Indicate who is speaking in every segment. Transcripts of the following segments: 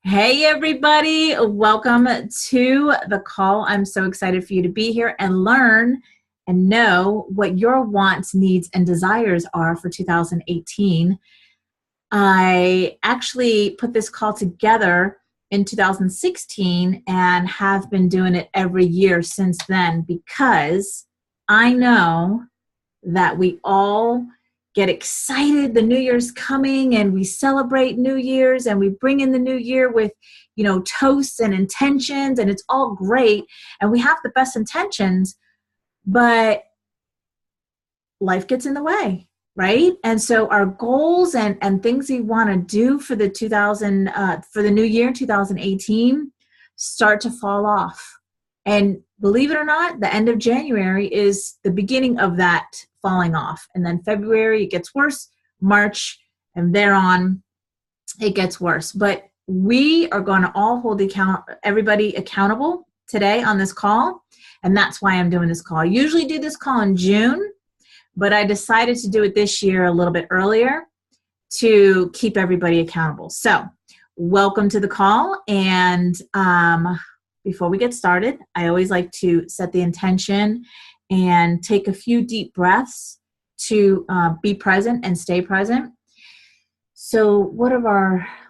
Speaker 1: Hey, everybody. Welcome to the call. I'm so excited for you to be here and learn and know what your wants, needs, and desires are for 2018. I actually put this call together in 2016 and have been doing it every year since then because I know that we all get excited. The new year's coming and we celebrate New Year's and we bring in the new year with, toasts and intentions, and it's all great. And we have the best intentions, but life gets in the way, right? And so our goals and things we want to do for the for the new year 2018 start to fall off. And believe it or not, the end of January is the beginning of that falling off. And then February, it gets worse. March, and thereon, it gets worse. But we are going to all hold everybody accountable today on this call. And that's why I'm doing this call. I usually do this call in June, but I decided to do it this year a little bit earlier to keep everybody accountable. So welcome to the call. And before we get started, I always like to set the intention and take a few deep breaths to be present and stay present. So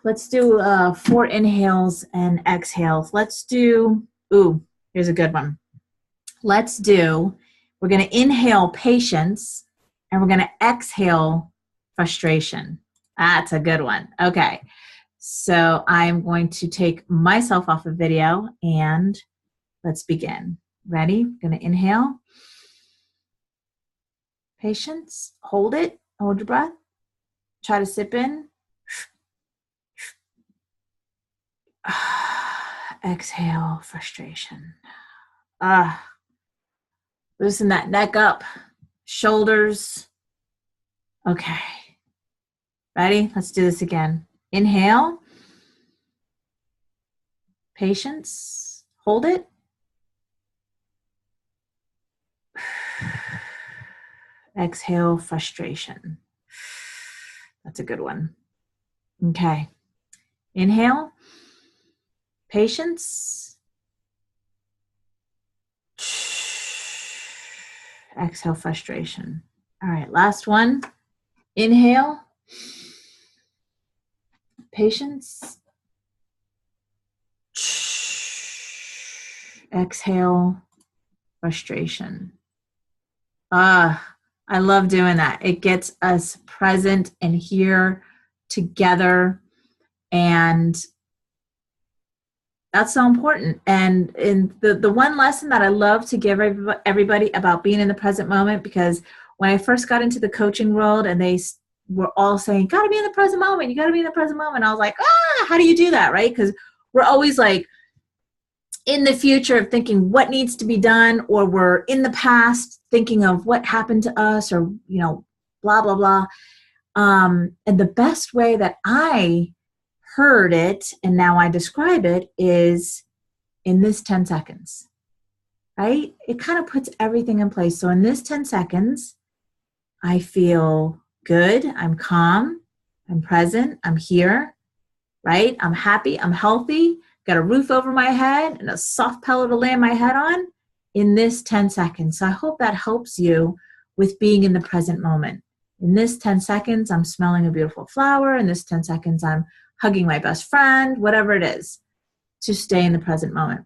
Speaker 1: let's do 4 inhales and exhales. Here's a good one. We're going to inhale patience and we're going to exhale frustration. That's a good one. Okay. So I'm going to take myself off of video and let's begin. Ready? I'm going to inhale. Patience. Hold it. Hold your breath. Try to sip in. Exhale frustration. Loosen that neck up. Shoulders. Okay. Ready? Let's do this again. Inhale. Patience. Hold it. Exhale frustration. That's a good one. Okay. Inhale. Patience. Exhale frustration. All right, last one. Inhale. Patience. Exhale frustration. I love doing that. It gets us present and here together, and that's so important. And the one lesson that I love to give everybody about being in the present moment, because when I first got into the coaching world and they were all saying, gotta be in the present moment, you gotta be in the present moment. I was like, how do you do that, right? Because we're always like in the future of thinking what needs to be done, or we're in the past thinking of what happened to us, or, blah, blah, blah. And the best way that I heard it, and now I describe it, is in this 10 seconds, right? It kind of puts everything in place. So in this 10 seconds, I feel good, I'm calm, I'm present, I'm here, right? I'm happy, I'm healthy, got a roof over my head and a soft pillow to lay my head on in this 10 seconds. So I hope that helps you with being in the present moment. In this 10 seconds, I'm smelling a beautiful flower. In this 10 seconds, I'm hugging my best friend, whatever it is, to stay in the present moment.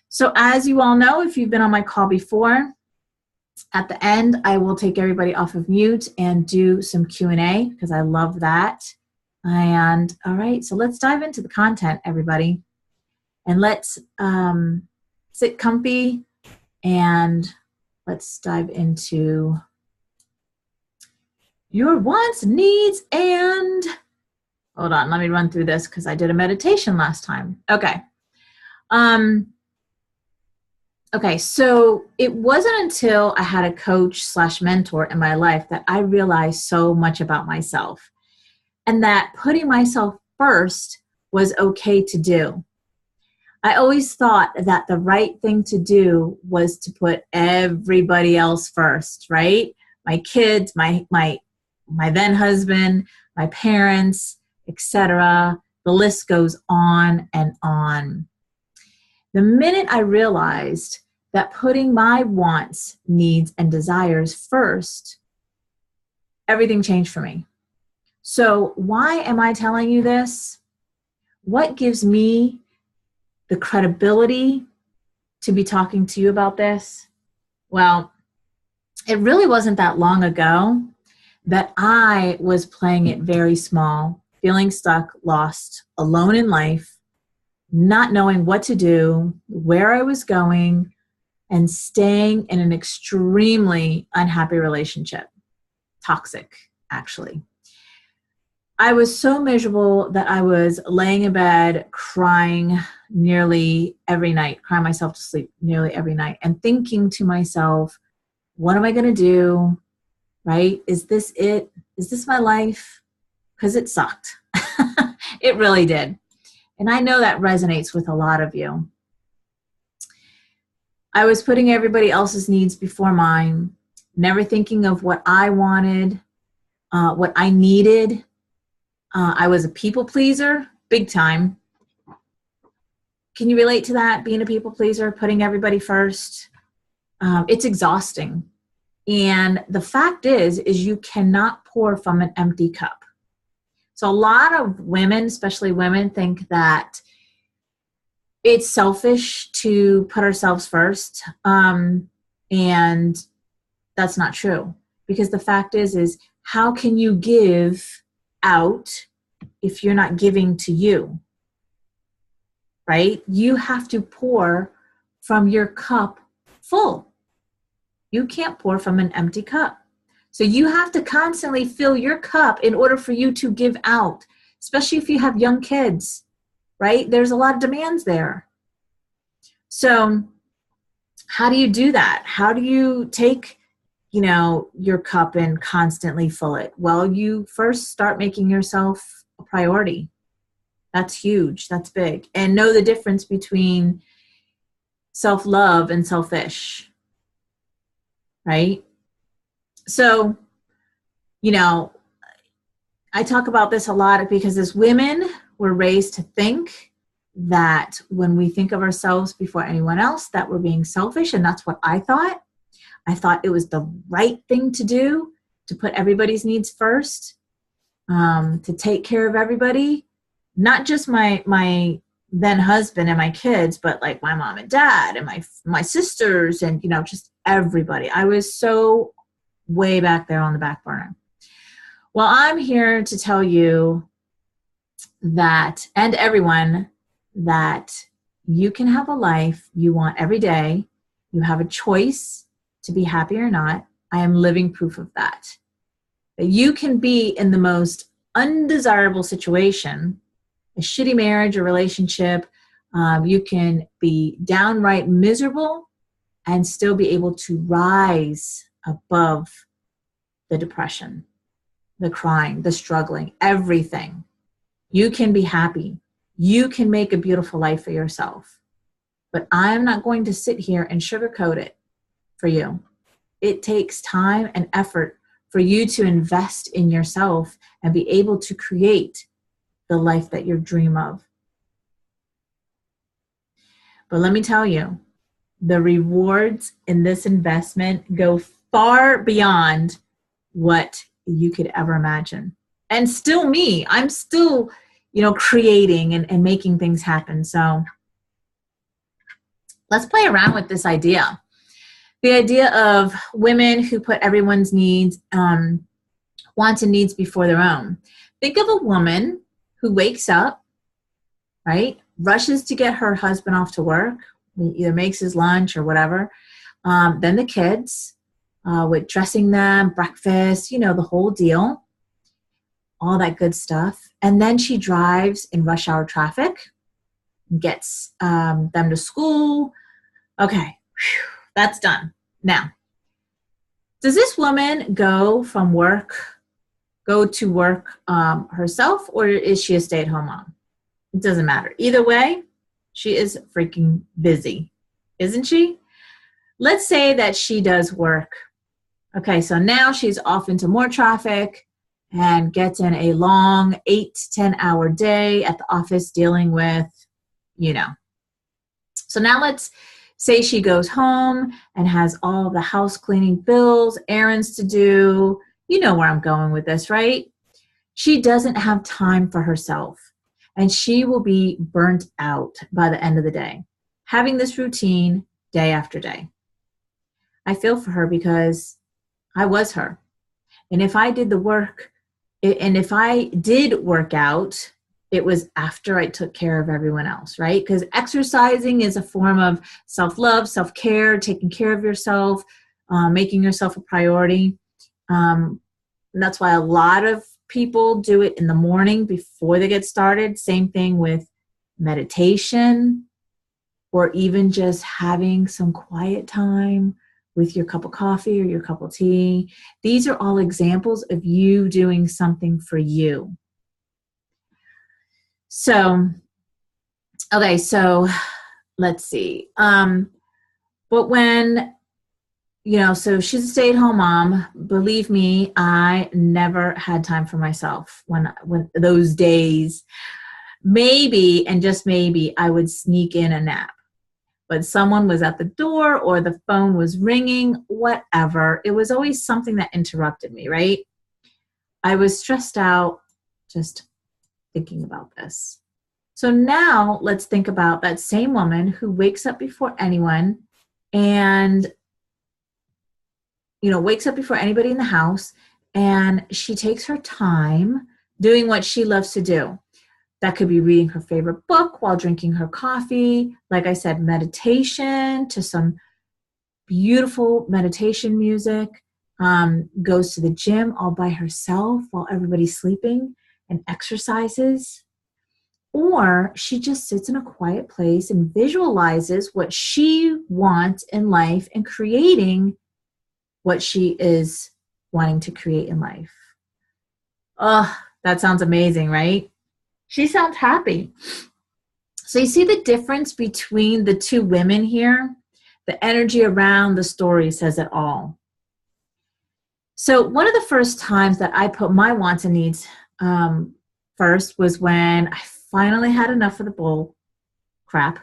Speaker 1: So as you all know, if you've been on my call before, at the end, I will take everybody off of mute and do some Q&A because I love that. And all right, so let's dive into the content, everybody. And let's sit comfy and let's dive into your wants, needs, and hold on, let me run through this because I did a meditation last time. Okay. Okay, so it wasn't until I had a coach / mentor in my life that I realized so much about myself, and that putting myself first was okay to do. I always thought that the right thing to do was to put everybody else first, right? My kids, my then husband, my parents, etc., The list goes on and on. The minute I realized that putting my wants, needs, and desires first, everything changed for me. So why am I telling you this? What gives me the credibility to be talking to you about this? Well, it really wasn't that long ago that I was playing it very small, feeling stuck, lost, alone in life, not knowing what to do, where I was going, and staying in an extremely unhappy relationship. Toxic, actually. I was so miserable that I was laying in bed crying nearly every night, crying myself to sleep nearly every night, and thinking to myself, what am I going to do? Right? Is this it? Is this my life? Because it sucked. It really did. And I know that resonates with a lot of you. I was putting everybody else's needs before mine, never thinking of what I wanted, what I needed. I was a people pleaser, big time. Can you relate to that, being a people pleaser, putting everybody first? It's exhausting. And the fact is you cannot pour from an empty cup. So a lot of women, especially women, think that it's selfish to put ourselves first. And that's not true. Because the fact is how can you give out if you're not giving to you? Right? You have to pour from your cup full. You can't pour from an empty cup. So you have to constantly fill your cup in order for you to give out, especially if you have young kids, right? There's a lot of demands there. So how do you do that? How do you take, your cup and constantly fill it? Well, you first start making yourself a priority. That's huge. That's big. And know the difference between self-love and selfish, right? So, I talk about this a lot because as women, we're raised to think that when we think of ourselves before anyone else, that we're being selfish. And that's what I thought. I thought it was the right thing to do, to put everybody's needs first, to take care of everybody, not just my then husband and my kids, but like my mom and dad and my sisters and, just everybody. I was so way back there on the back burner. Well, I'm here to tell you that, and everyone, that you can have a life you want every day. You have a choice to be happy or not. I am living proof of that. That you can be in the most undesirable situation, a shitty marriage or relationship. You can be downright miserable and still be able to rise above the depression, the crying, the struggling, everything. You can be happy. You can make a beautiful life for yourself. But I'm not going to sit here and sugarcoat it for you. It takes time and effort for you to invest in yourself and be able to create the life that you dream of. But let me tell you, the rewards in this investment go far beyond what you could ever imagine. And still me, I'm still, creating and making things happen. So let's play around with this idea. The idea of women who put everyone's needs, wants and needs before their own. Think of a woman who wakes up, right? Rushes to get her husband off to work, either makes his lunch or whatever. Then the kids, with dressing them, breakfast, the whole deal, all that good stuff. And then she drives in rush hour traffic, gets them to school. Okay, that's done. Now, does this woman go to work herself, or is she a stay-at-home mom? It doesn't matter. Either way, she is freaking busy, isn't she? Let's say that she does work. Okay, so now she's off into more traffic, and gets in a long 8 to 10 hour day at the office dealing with, you know. So now let's say she goes home and has all the house cleaning bills, errands to do. You know where I'm going with this, right? She doesn't have time for herself, and she will be burnt out by the end of the day, having this routine day after day. I feel for her because I was her. And if I did the work, and if I did work out, it was after I took care of everyone else, right? Because exercising is a form of self-love, self-care, taking care of yourself, making yourself a priority. That's why a lot of people do it in the morning before they get started. Same thing with meditation, or even just having some quiet time with your cup of coffee or your cup of tea. These are all examples of you doing something for you. So, okay, so let's see. But when, so she's a stay-at-home mom. Believe me, I never had time for myself when those days. Maybe, and just maybe, I would sneak in a nap. But someone was at the door or the phone was ringing, whatever. It was always something that interrupted me, right? I was stressed out just thinking about this. So now let's think about that same woman who wakes up before anyone and, wakes up before anybody in the house, and she takes her time doing what she loves to do. That could be reading her favorite book while drinking her coffee. Like I said, meditation to some beautiful meditation music. Goes to the gym all by herself while everybody's sleeping and exercises. Or she just sits in a quiet place and visualizes what she wants in life and creating what she is wanting to create in life. Oh, that sounds amazing, right? She sounds happy. So you see the difference between the two women here? The energy around the story says it all. So one of the first times that I put my wants and needs first was when I finally had enough of the bull crap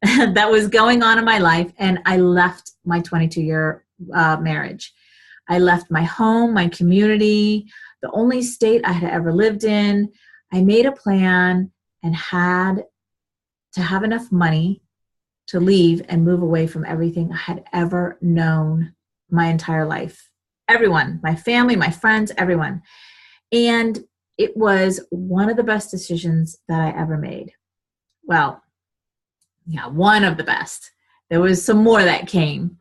Speaker 1: that was going on in my life, and I left my 22-year marriage. I left my home, my community, the only state I had ever lived in. I made a plan and had to have enough money to leave and move away from everything I had ever known my entire life. Everyone, my family, my friends, everyone. And it was one of the best decisions that I ever made. Well, yeah, one of the best. There was some more that came.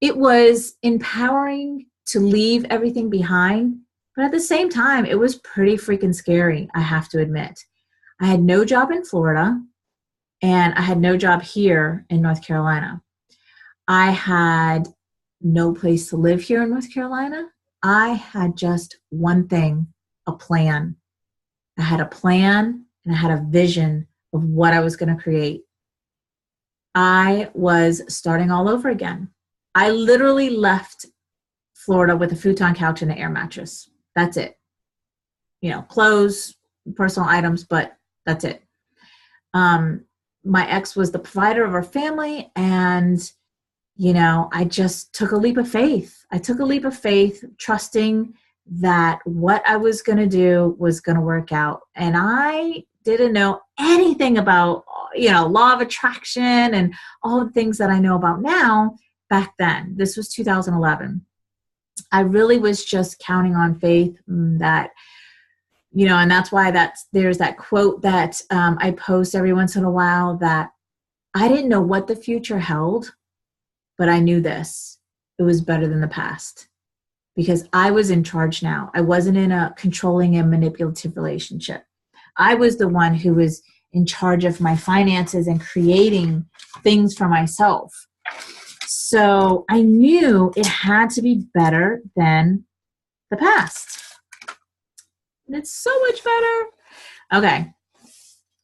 Speaker 1: It was empowering to leave everything behind, but at the same time, it was pretty freaking scary, I have to admit. I had no job in Florida, and I had no job here in North Carolina. I had no place to live here in North Carolina. I had just one thing, a plan. I had a plan and I had a vision of what I was going to create. I was starting all over again. I literally left Florida with a futon couch and an air mattress. That's it. Clothes, personal items, but that's it. My ex was the provider of our family, and I just took a leap of faith. I took a leap of faith, trusting that what I was going to do was going to work out. And I didn't know anything about, law of attraction and all the things that I know about now back then. This was 2011. I really was just counting on faith that, and that's why there's that quote that I post every once in a while, that I didn't know what the future held, but I knew this. It was better than the past, because I was in charge now. I wasn't in a controlling and manipulative relationship. I was the one who was in charge of my finances and creating things for myself. So I knew it had to be better than the past. And it's so much better. Okay.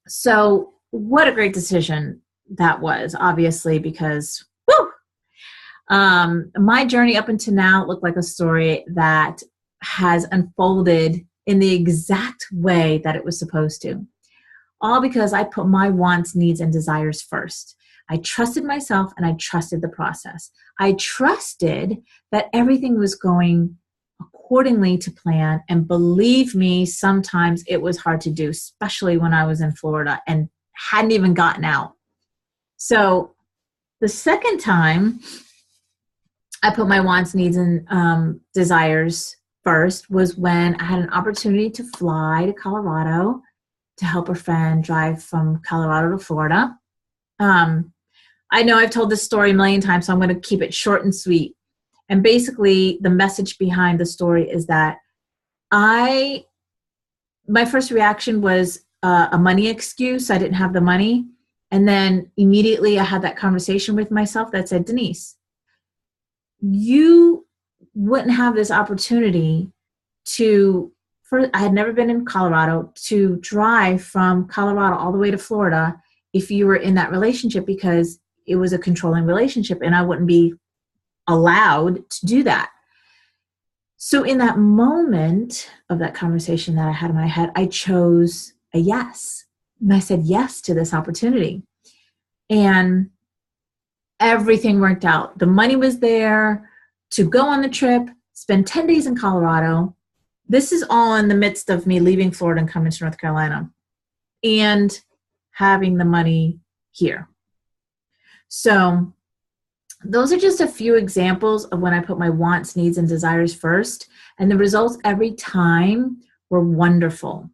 Speaker 1: So what a great decision that was, obviously, because my journey up until now looked like a story that has unfolded in the exact way that it was supposed to. All because I put my wants, needs, and desires first. I trusted myself and I trusted the process. I trusted that everything was going accordingly to plan. And believe me, sometimes it was hard to do, especially when I was in Florida and hadn't even gotten out. So the second time I put my wants, needs, and desires first was when I had an opportunity to fly to Colorado to help a friend drive from Colorado to Florida. I know I've told this story a million times, so I'm going to keep it short and sweet. And basically, the message behind the story is that my first reaction was a money excuse. I didn't have the money. And then immediately I had that conversation with myself that said, Denise, you wouldn't have this opportunity I had never been in Colorado, to drive from Colorado all the way to Florida if you were in that relationship, because it was a controlling relationship and I wouldn't be allowed to do that. So in that moment of that conversation that I had in my head, I chose a yes. And I said yes to this opportunity. And everything worked out. The money was there to go on the trip, spend 10 days in Colorado. This is all in the midst of me leaving Florida and coming to North Carolina and having the money here. So those are just a few examples of when I put my wants, needs, and desires first. And the results every time were wonderful.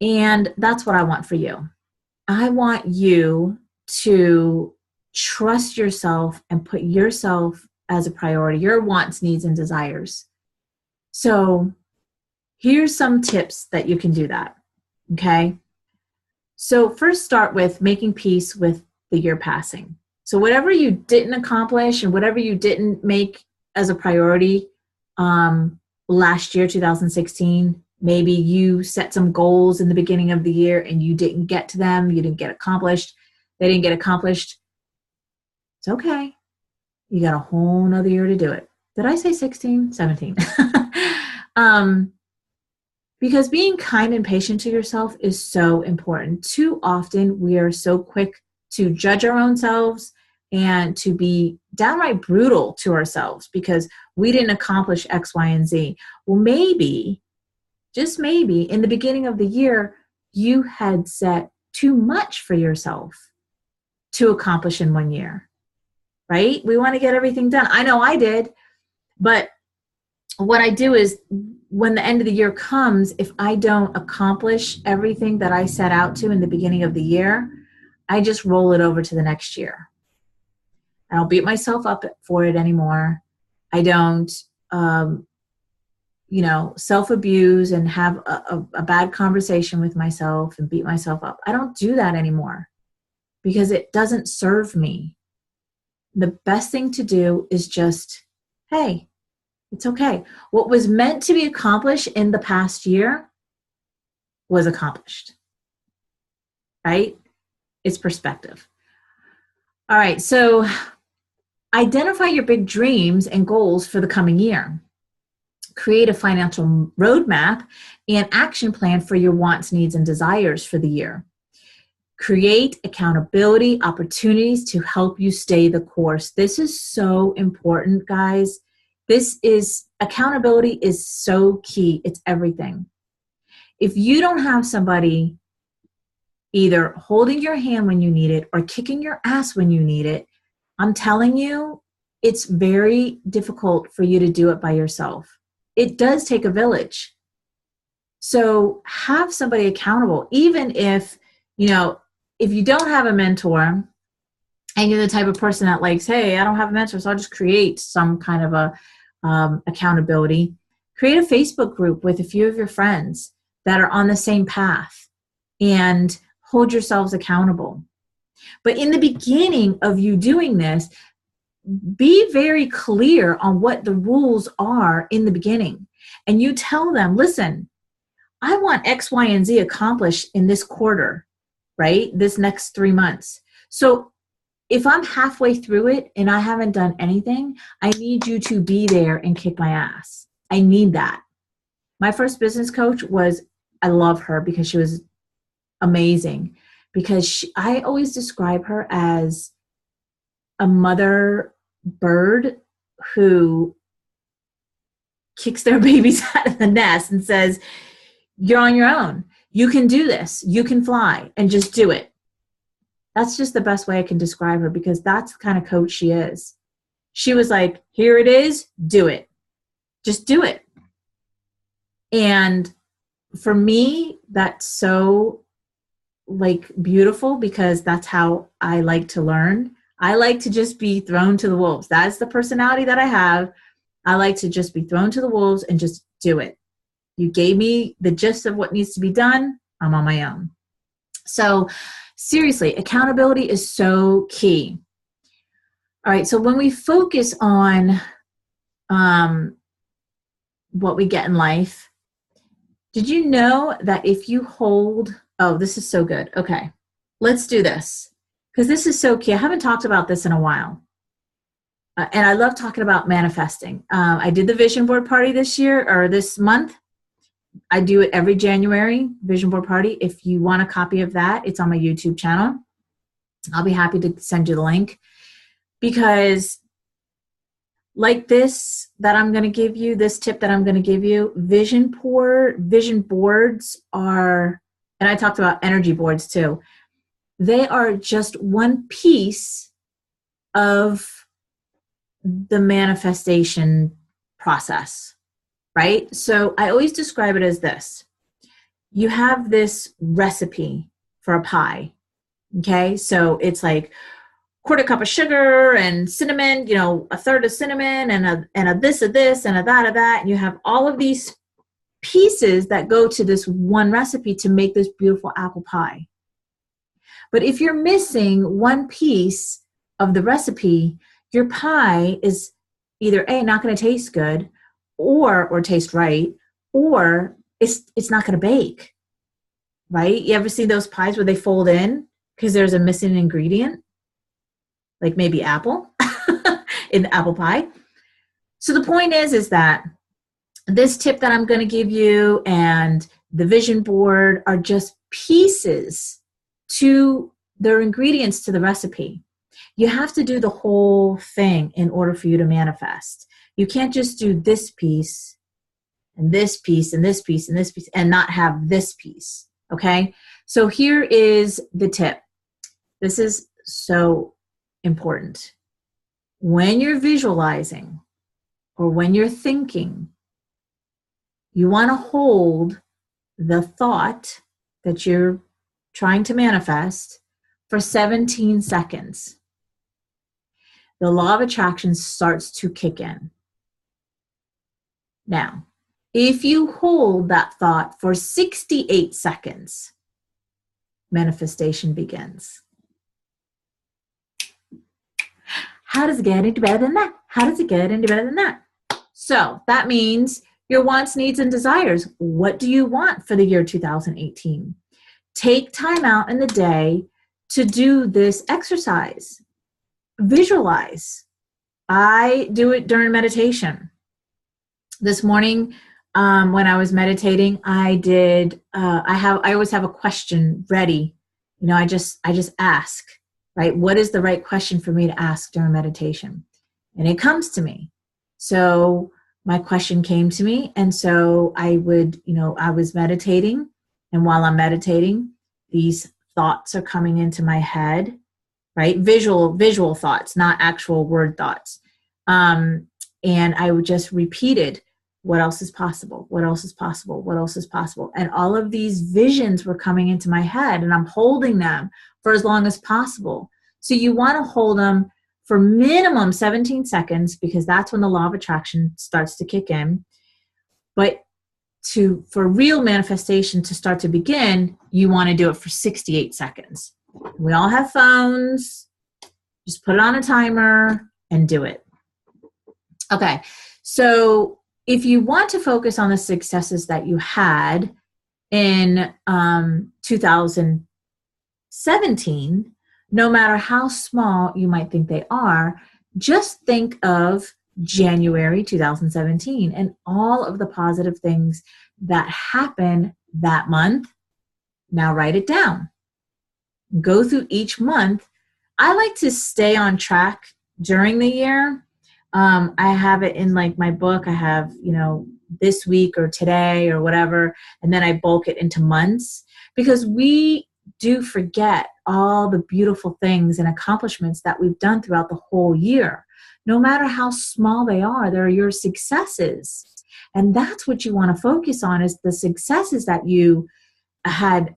Speaker 1: And that's what I want for you. I want you to trust yourself and put yourself as a priority, your wants, needs, and desires. So here's some tips that you can do that, okay? So first, start with making peace with the year passing. So whatever you didn't accomplish and whatever you didn't make as a priority last year, 2016, maybe you set some goals in the beginning of the year and you didn't get to them, you didn't get accomplished, they didn't get accomplished. It's okay. You got a whole nother year to do it. Did I say 16? 17. Because being kind and patient to yourself is so important. Too often we are so quick to judge our own selves and to be downright brutal to ourselves because we didn't accomplish X, Y, and Z. Well, maybe, just maybe, in the beginning of the year, you had set too much for yourself to accomplish in 1 year, right? We want to get everything done. I know I did, but what I do is when the end of the year comes, if I don't accomplish everything that I set out to in the beginning of the year, I just roll it over to the next year. I don't beat myself up for it anymore. I don't, self-abuse and have a bad conversation with myself and beat myself up. I don't do that anymore because it doesn't serve me. The best thing to do is just, hey, it's okay. What was meant to be accomplished in the past year was accomplished, right? It's perspective. All right, so identify your big dreams and goals for the coming year. Create a financial roadmap and action plan for your wants, needs, and desires for the year. Create accountability opportunities to help you stay the course. This is so important, guys. Accountability is so key. It's everything. If you don't have somebody either holding your hand when you need it or kicking your ass when you need it, I'm telling you, it's very difficult for you to do it by yourself. It does take a village. So have somebody accountable, even if you don't have a mentor and you're the type of person that likes, hey, I don't have a mentor, so I'll just create some kind of a accountability. Create a Facebook group with a few of your friends that are on the same path and hold yourselves accountable. But in the beginning of you doing this, be very clear on what the rules are in the beginning. And you tell them, listen, I want X, Y, and Z accomplished in this quarter, right? This next 3 months. So if I'm halfway through it and I haven't done anything, I need you to be there and kick my ass. I need that. My first business coach I love her because she was amazing, because I always describe her as a mother bird who kicks their babies out of the nest and says, you're on your own. You can do this. You can fly, and just do it. That's just the best way I can describe her, because that's the kind of coach she is. She was like, here it is, do it. Just do it. And for me, that's so like beautiful, because that's how I like to learn. I like to just be thrown to the wolves. That's the personality that I have. I like to just be thrown to the wolves and just do it. You gave me the gist of what needs to be done. I'm on my own. So seriously, accountability is so key. All right. So when we focus on what we get in life, did you know that if you hold, oh, this is so good. Okay. Let's do this, because this is so key. I haven't talked about this in a while. And I love talking about manifesting. I did the vision board party this month. I do it every January, vision board party. If you want a copy of that, it's on my YouTube channel. I'll be happy to send you the link, because like this that I'm going to give you, this tip that I'm going to give you, vision boards are, and I talked about energy boards too. They are just one piece of the manifestation process, right? So I always describe it as this. You have this recipe for a pie, okay? So it's like quarter cup of sugar and cinnamon, a third of cinnamon and a this of this and a that of that. And you have all of these pieces that go to this one recipe to make this beautiful apple pie. But if you're missing one piece of the recipe, your pie is either A, not going to taste good, or taste right, or it's not going to bake, right? You ever see those pies where they fold in because there's a missing ingredient? Like maybe apple in the apple pie. So the point is that this tip that I'm going to give you and the vision board are just pieces to their ingredients to the recipe. You have to do the whole thing in order for you to manifest. You can't just do this piece and this piece and this piece and this piece and not have this piece, okay? So here is the tip. This is so important. When you're visualizing or when you're thinking, you want to hold the thought that you're trying to manifest for 17 seconds. The law of attraction starts to kick in. Now, if you hold that thought for 68 seconds, manifestation begins. How does it get any better than that? How does it get any better than that? So that means your wants, needs, and desires. What do you want for the year 2018? Take time out in the day to do this exercise. Visualize. I do it during meditation. This morning, when I was meditating, I always have a question ready. I just ask, right? What is the right question for me to ask during meditation? And it comes to me. So my question came to me. And so I was meditating. And while I'm meditating, these thoughts are coming into my head, right? Visual thoughts, not actual word thoughts. And I would just repeated, what else is possible? What else is possible? What else is possible? And all of these visions were coming into my head, and I'm holding them for as long as possible. So you want to hold them for minimum 17 seconds, because that's when the law of attraction starts to kick in. But for real manifestation to start to begin, you want to do it for 68 seconds. We all have phones. Just put it on a timer and do it. Okay, so if you want to focus on the successes that you had in 2017, no matter how small you might think they are, just think of January 2017, and all of the positive things that happen that month. Now write it down. Go through each month. I like to stay on track during the year. I have it in like my book. I have, this week or today or whatever, and then I bulk it into months, because we do forget all the beautiful things and accomplishments that we've done throughout the whole year. No matter how small they are, they're your successes. And that's what you want to focus on, is the successes that you had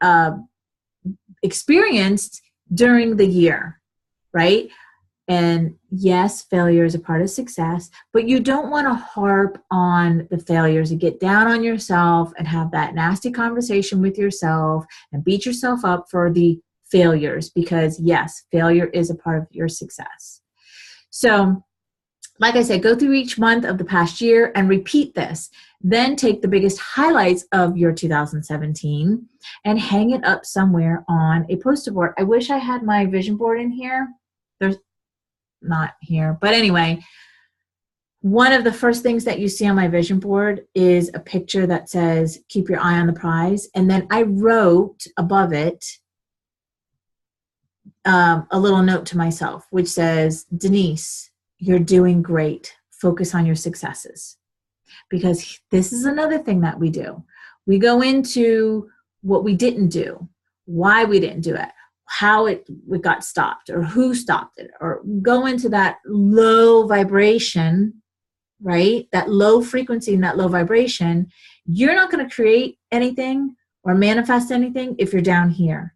Speaker 1: experienced during the year, right? And yes, failure is a part of success, but you don't want to harp on the failures and get down on yourself and have that nasty conversation with yourself and beat yourself up for the failures, because yes, failure is a part of your success. So, like I said, go through each month of the past year and repeat this. Then take the biggest highlights of your 2017 and hang it up somewhere on a poster board. I wish I had my vision board in here. There's not here. But anyway, one of the first things that you see on my vision board is a picture that says, keep your eye on the prize. And then I wrote above it a little note to myself, which says, Denise, you're doing great. Focus on your successes. Because this is another thing that we do. We go into what we didn't do, why we didn't do it, how it got stopped, or who stopped it, or go into that low vibration, right? That low frequency and that low vibration. You're not going to create anything or manifest anything if you're down here,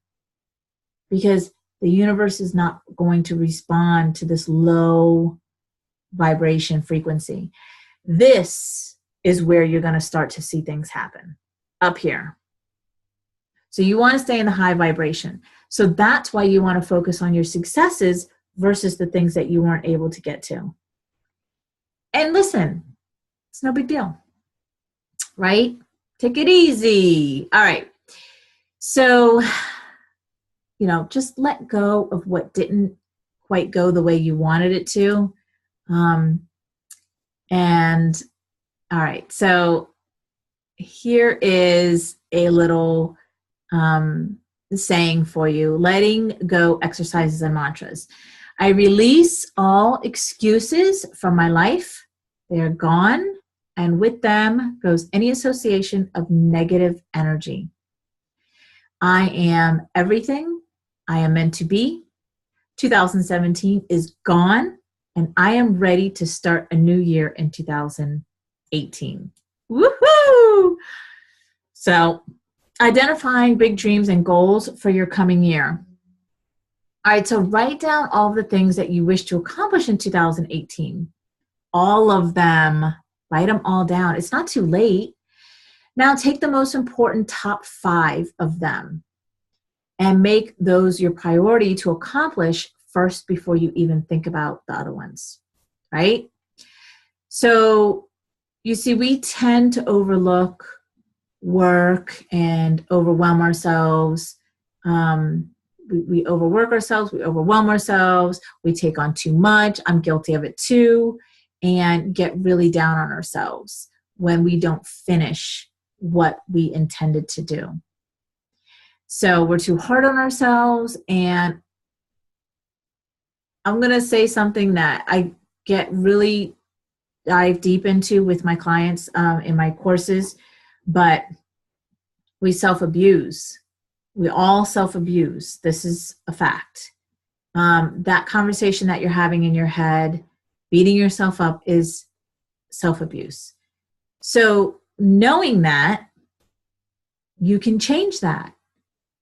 Speaker 1: because the universe is not going to respond to this low vibration frequency. This is where you're going to start to see things happen, up here. So you want to stay in the high vibration. So that's why you want to focus on your successes versus the things that you weren't able to get to. And listen, it's no big deal, right? Take it easy. All right. So, just let go of what didn't quite go the way you wanted it to. And all right, so here is a little saying for you: letting go exercises and mantras. I release all excuses from my life. They are gone, and with them goes any association of negative energy. I am everything I am meant to be. 2017 is gone, and I am ready to start a new year in 2018. Woohoo! So, identifying big dreams and goals for your coming year. All right, so write down all the things that you wish to accomplish in 2018. All of them. Write them all down. It's not too late. Now take the most important top 5 of them and make those your priority to accomplish first before you even think about the other ones, right? So you see, we tend to overlook work and overwhelm ourselves. We overwork ourselves, we overwhelm ourselves, we take on too much. I'm guilty of it too, and get really down on ourselves when we don't finish what we intended to do. So we're too hard on ourselves, and I'm going to say something that I get really dive deep into with my clients in my courses, but we self-abuse. We all self-abuse. This is a fact. That conversation that you're having in your head, beating yourself up, is self-abuse. So knowing that, you can change that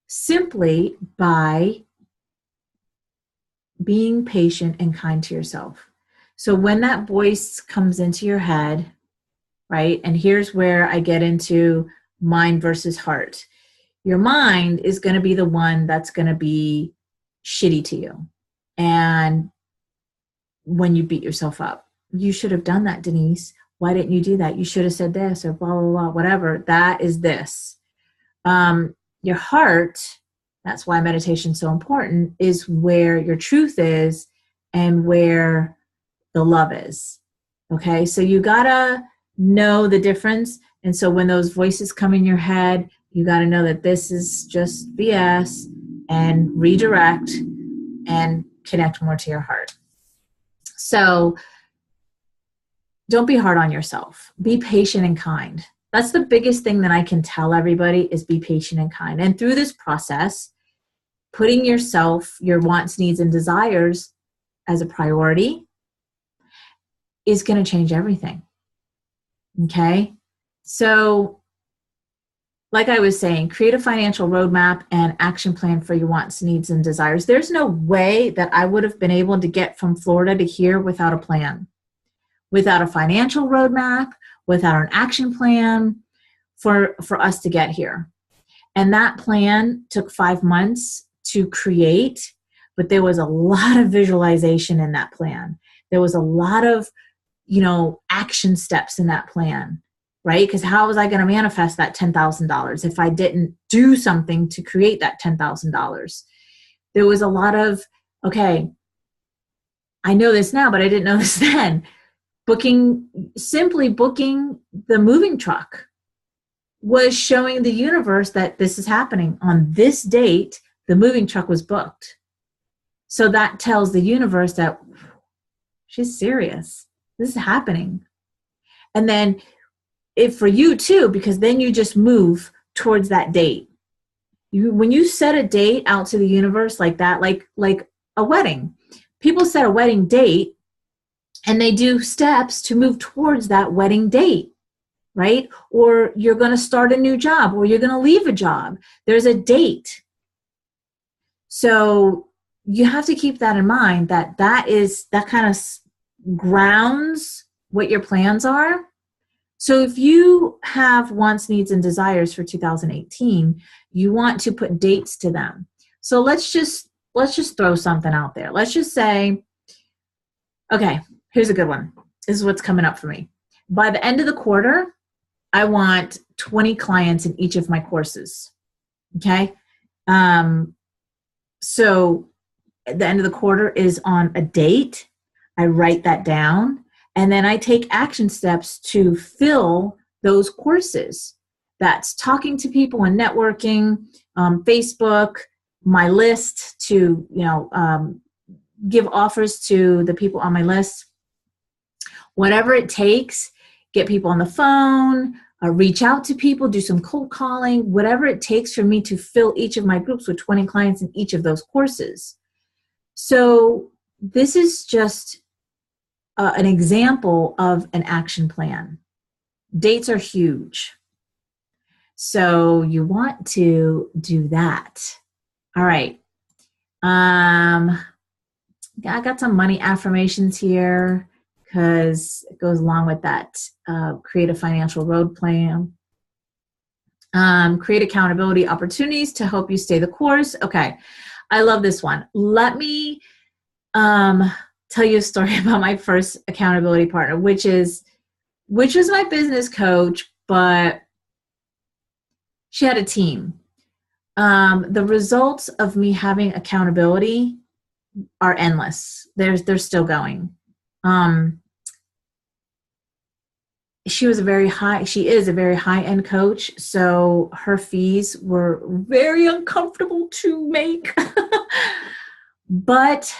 Speaker 1: simply by being patient and kind to yourself. So when that voice comes into your head, right, and here's where I get into mind versus heart. Your mind is going to be the one that's going to be shitty to you. And when you beat yourself up, you should have done that, Denise. Why didn't you do that? You should have said this, or blah, blah, blah, whatever. That is this. Your heart, that's why meditation is so important, is where your truth is and where the love is. Okay, so you gotta know the difference. And so when those voices come in your head, you gotta know that this is just BS, and redirect and connect more to your heart. So don't be hard on yourself. Be patient and kind. That's the biggest thing that I can tell everybody is be patient and kind. And through this process, putting yourself, your wants, needs, and desires as a priority is going to change everything. Okay? So, like I was saying, create a financial roadmap and action plan for your wants, needs, and desires. There's no way that I would have been able to get from Florida to here without a plan, without a financial roadmap, without an action plan for us to get here. And that plan took 5 months to create, but there was a lot of visualization in that plan. There was a lot of, action steps in that plan, right? Because how was I going to manifest that $10,000 if I didn't do something to create that $10,000? There was a lot of, okay, I know this now, but I didn't know this then. Simply booking the moving truck was showing the universe that this is happening. On this date, the moving truck was booked. So that tells the universe that she's serious. This is happening. And then for you too, because then you just move towards that date. When you set a date out to the universe like that, like a wedding, people set a wedding date and they do steps to move towards that wedding date, right? Or you're going to start a new job, or you're going to leave a job. There's a date. So you have to keep that in mind, that kind of grounds what your plans are. So if you have wants, needs, and desires for 2018, you want to put dates to them. So let's just throw something out there. Let's just say, okay, here's a good one. This is what's coming up for me. By the end of the quarter, I want 20 clients in each of my courses. Okay. So at the end of the quarter is on a date. I write that down, and then I take action steps to fill those courses. That's talking to people and networking, Facebook, my list to, give offers to the people on my list. Whatever it takes, get people on the phone, reach out to people, do some cold calling, whatever it takes for me to fill each of my groups with 20 clients in each of those courses. So this is just an example of an action plan. Dates are huge. So you want to do that. All right. I got some money affirmations here because it goes along with that. Create a financial road plan. Create accountability opportunities to help you stay the course. Okay. I love this one. Let me tell you a story about my first accountability partner, which was my business coach, but she had a team. The results of me having accountability are endless. They're still going. She is a very high-end coach, so her fees were very uncomfortable to make. But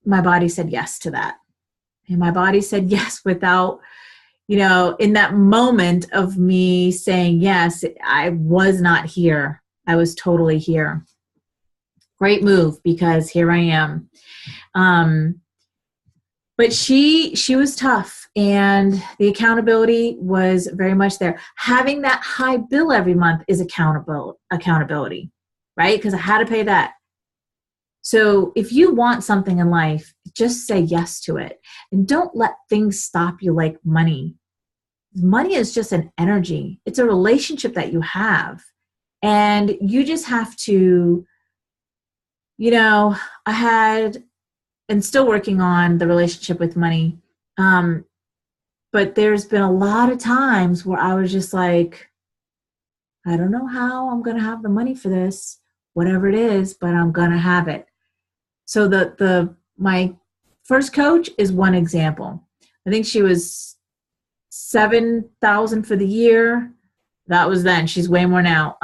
Speaker 1: my body said yes to that. And my body said yes without, in that moment of me saying yes, I was not here. I was totally here. Great move, because here I am. But she was tough, and the accountability was very much there. Having that high bill every month is accountability, right? Because I had to pay that. So if you want something in life, just say yes to it. And don't let things stop you like money. Money is just an energy. It's a relationship that you have. And you just have to, I had, and still working on the relationship with money. But there's been a lot of times where I was just like, I don't know how I'm going to have the money for this, whatever it is, but I'm going to have it. So my first coach is one example. I think she was $7,000 for the year. That was then. She's way more now.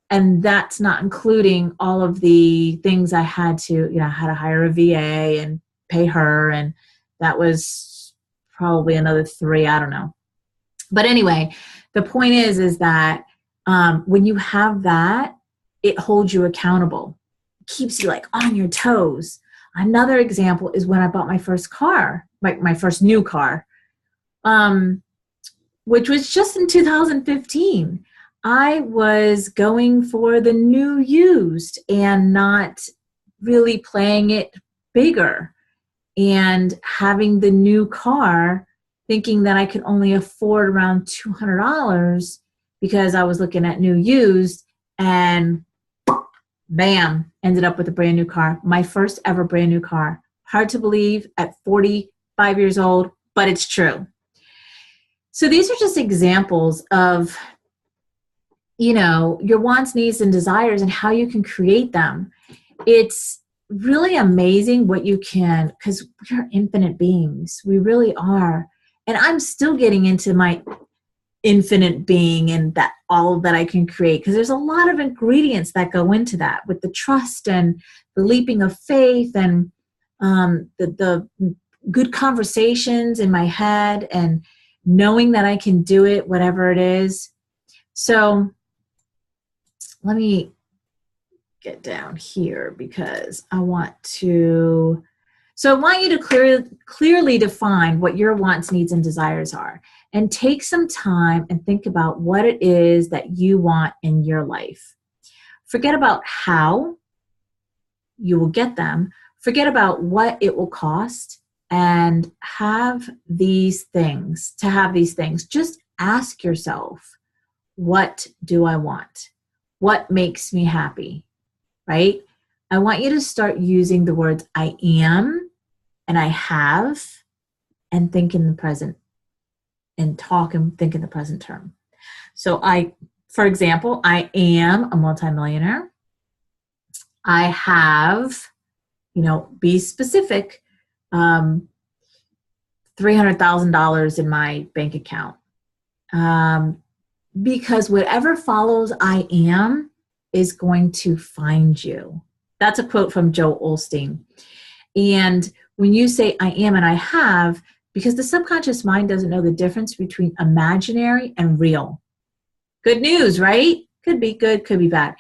Speaker 1: And that's not including all of the things I had to, I had to hire a VA and pay her. And that was probably another 3, I don't know. But anyway, the point is that when you have that, it holds you accountable. It keeps you like on your toes. Another example is when I bought my first car, my first new car, which was just in 2015. I was going for the new used and not really playing it bigger, and having the new car thinking that I could only afford around $200 because I was looking at new used, and bam, ended up with a brand new car. My first ever brand new car. Hard to believe at 45 years old, but it's true. So these are just examples of your wants, needs, and desires and how you can create them. It's really amazing what you can, because we're infinite beings. We really are. And I'm still getting into my infinite being and that all that I can create, because there's a lot of ingredients that go into that, with the trust and the leaping of faith and the good conversations in my head and knowing that I can do it, whatever it is. So let me get down here because I want you to clearly define what your wants, needs, and desires are, and take some time and think about what it is that you want in your life. Forget about how you will get them. Forget about what it will cost, and have these things. To have these things, just ask yourself, what do I want? What makes me happy, right? I want you to start using the words I am and I have, and think in the present, and talk and think in the present term. So for example, I am a multimillionaire. I have, be specific, $300,000 in my bank account. Because whatever follows I am is going to find you. That's a quote from Joel Osteen. And when you say I am and I have, because the subconscious mind doesn't know the difference between imaginary and real. Good news, right? Could be good, could be bad.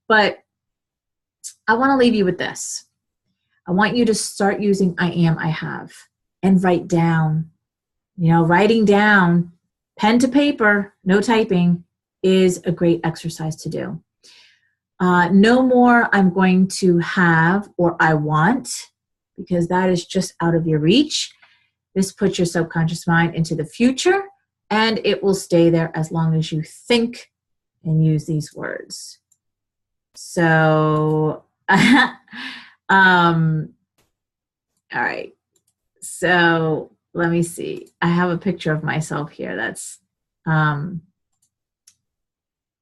Speaker 1: But I want to leave you with this. I want you to start using I am, I have, and write down. Writing down, pen to paper, no typing, is a great exercise to do. No more I'm going to have or I want, because that is just out of your reach. This puts your subconscious mind into the future, and it will stay there as long as you think and use these words. So, all right. So let me see. I have a picture of myself here. That's,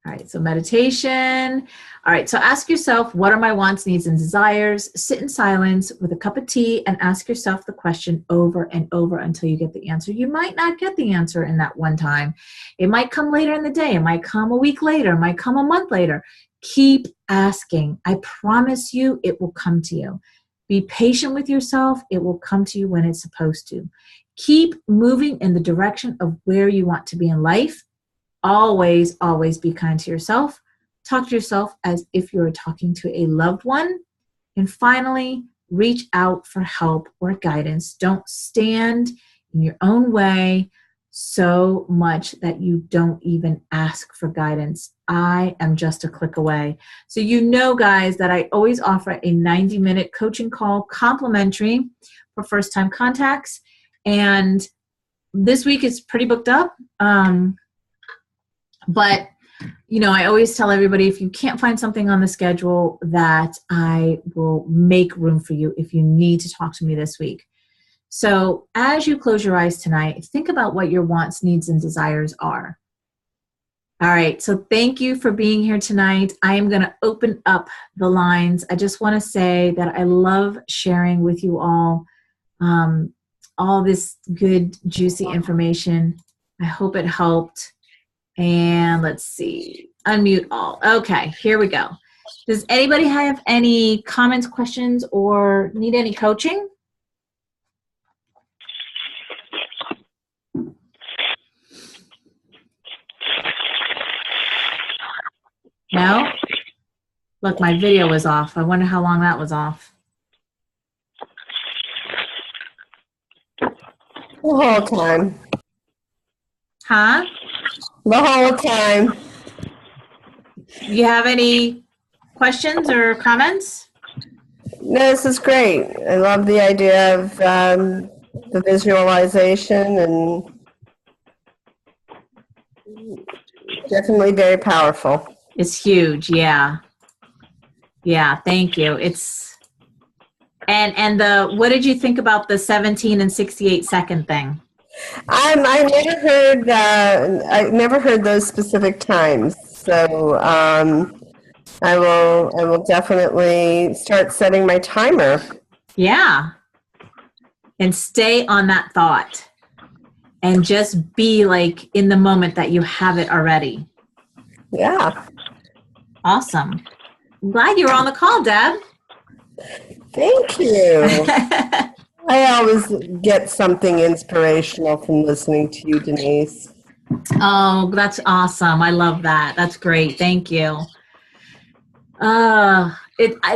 Speaker 1: all right, so meditation. All right, so ask yourself, what are my wants, needs, and desires? Sit in silence with a cup of tea and ask yourself the question over and over until you get the answer. You might not get the answer in that one time. It might come later in the day. It might come a week later. It might come a month later. Keep asking. I promise you it will come to you. Be patient with yourself. It will come to you when it's supposed to. Keep moving in the direction of where you want to be in life. Always, always be kind to yourself. Talk to yourself as if you were talking to a loved one. And finally, reach out for help or guidance. Don't stand in your own way so much that you don't even ask for guidance. I am just a click away. So guys, that I always offer a 90-minute coaching call, complimentary, for first-time contacts. And this week is pretty booked up. But, I always tell everybody, if you can't find something on the schedule, that I will make room for you if you need to talk to me this week. So as you close your eyes tonight, think about what your wants, needs, and desires are. All right, so thank you for being here tonight. I am going to open up the lines. I just want to say that I love sharing with you all this good, juicy information. I hope it helped. And let's see, unmute all. Okay, here we go. Does anybody have any comments, questions, or need any coaching? No? Look, my video was off. I wonder how long that was off.
Speaker 2: The whole time.
Speaker 1: Huh?
Speaker 2: The whole time.
Speaker 1: You have any questions or comments?
Speaker 2: No, this is great. I love the idea of the visualization, and definitely very powerful.
Speaker 1: It's huge, yeah. Yeah, thank you. It's and the what did you think about the 17 and 68 second thing?
Speaker 2: I never heard those specific times. So I will definitely start setting my timer.
Speaker 1: Yeah. And stay on that thought. And just be like in the moment that you have it already.
Speaker 2: Yeah.
Speaker 1: Awesome. I'm glad you were on the call, Deb.
Speaker 2: Thank you. I always get something inspirational from listening to you, Denise.
Speaker 1: Oh, that's awesome. I love that. That's great. Thank you.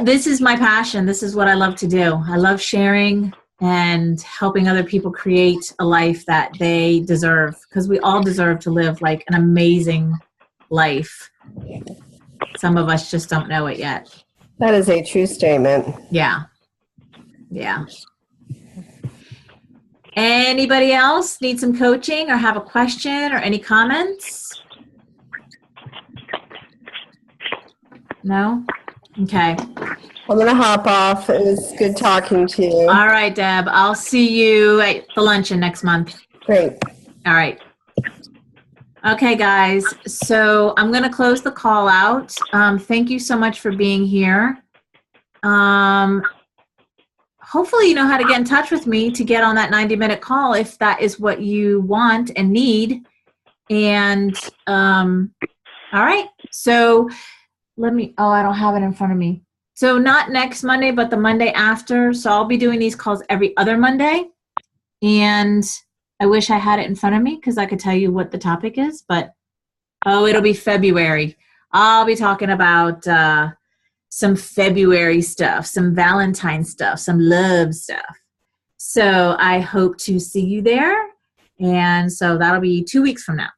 Speaker 1: This is my passion. This is what I love to do. I love sharing and helping other people create a life that they deserve, because we all deserve to live like an amazing life. Some of us just don't know it yet.
Speaker 2: That is a true statement.
Speaker 1: Yeah. Yeah. Anybody else need some coaching or have a question or any comments? No? Okay.
Speaker 2: I'm going to hop off. It was good talking to you.
Speaker 1: All right, Deb. I'll see you at the luncheon next month.
Speaker 2: Great.
Speaker 1: All right. Okay, guys. So I'm going to close the call out. Thank you so much for being here. Hopefully you know how to get in touch with me to get on that 90-minute call if that is what you want and need. And all right. So I don't have it in front of me. So not next Monday, but the Monday after. So I'll be doing these calls every other Monday. And I wish I had it in front of me because I could tell you what the topic is, but it'll be February. I'll be talking about some February stuff, some Valentine stuff, some love stuff. So I hope to see you there. And so that'll be 2 weeks from now.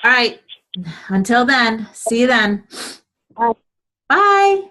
Speaker 1: All right. Until then, see you then.
Speaker 2: Bye.
Speaker 1: Bye.